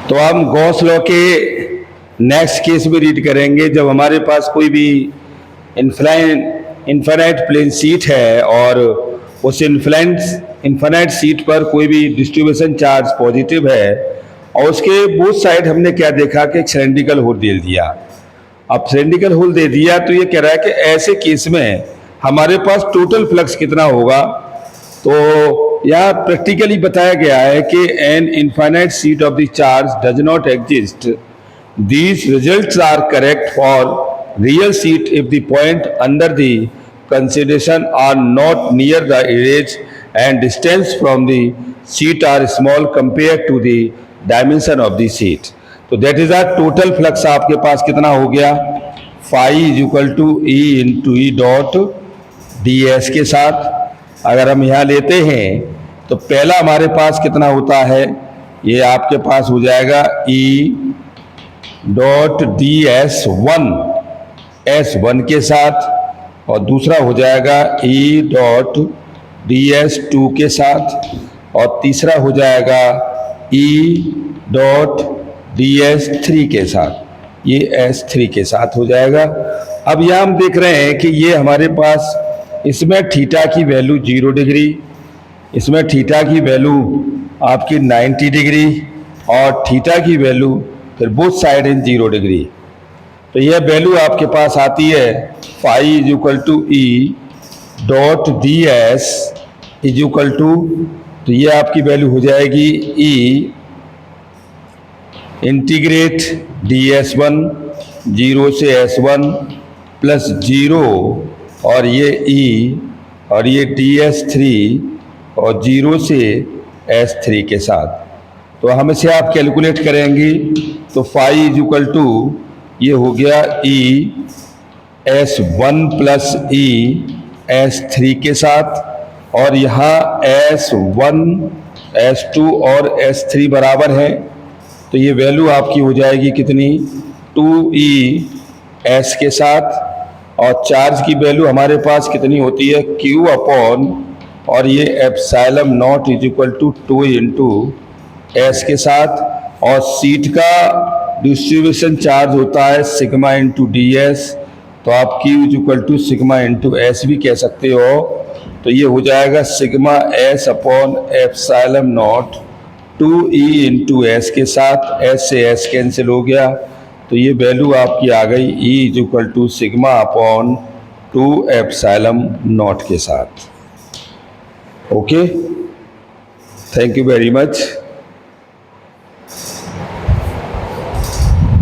तो हम Gauss law के नेक्स्ट केस में रीड करेंगे। जब हमारे पास कोई भी इनफाइनाइट प्लेन शीट है और उस इनफाइनाइट शीट पर कोई भी डिस्ट्रीब्यूशन चार्ज पॉजिटिव है और उसके बोथ साइड हमने क्या देखा कि एक सिलेंड्रिकल होल दे दिया। अब सिलेंड्रिकल होल दे दिया तो ये कह रहा है कि ऐसे केस में हमारे पास टोटल फ्लक्स कितना होगा। तो यहाँ प्रैक्टिकली बताया गया है कि an infinite sheet of the charge does not exist. These results are correct for real sheet if the point under the consideration are not near the edge and distance from the sheet are small compared to the dimension of the sheet. तो that is a total flux आपके पास कितना हो गया, phi is equal to E into E dot ds के साथ। अगर हम यहाँ लेते हैं तो पहला हमारे पास कितना होता है, ये आपके पास हो जाएगा E dot D S one के साथ और दूसरा हो जाएगा E dot D S two के साथ और तीसरा हो जाएगा E dot D S three के साथ, ये एस थ्री के साथ हो जाएगा। अब यह हम देख रहे हैं कि ये हमारे पास इसमें थीटा की वैल्यू 0 डिग्री, इसमें थीटा की वैल्यू आपकी 90 डिग्री और थीटा की वैल्यू फिर बोथ साइड इन 0 डिग्री। तो यह वैल्यू आपके पास आती है phi is equal to E dot D S is equal to, तो ये आपकी वैल्यू हो जाएगी E integrate D S one 0 से एस वन प्लस 0 और ये ई और ये डी एस थ्री और 0 से एस थ्री के साथ। तो हम इसे आप कैलकुलेट करेंगे तो फाई इज इक्वल टू ये हो गया E S one plus E S three के साथ और यहाँ एस वन एस टू और एस थ्री बराबर है। तो ये वैल्यू आपकी हो जाएगी कितनी, 2e एस के साथ और चार्ज की वैल्यू हमारे पास कितनी होती है Q अपॉन और ये epsilon not is equal to 2 into S के साथ और सीट का डिस्ट्रीब्यूशन चार्ज होता है सिग्मा इंटू डी एस, तो आप Q is equal to sigma into S भी कह सकते हो। तो ये हो जाएगा sigma S upon epsilon not 2e into S के साथ, एस से एस कैंसिल हो गया तो ये वैल्यू आपकी आ गई E is equal to sigma upon 2 epsilon not के साथ। Okay, thank you very much.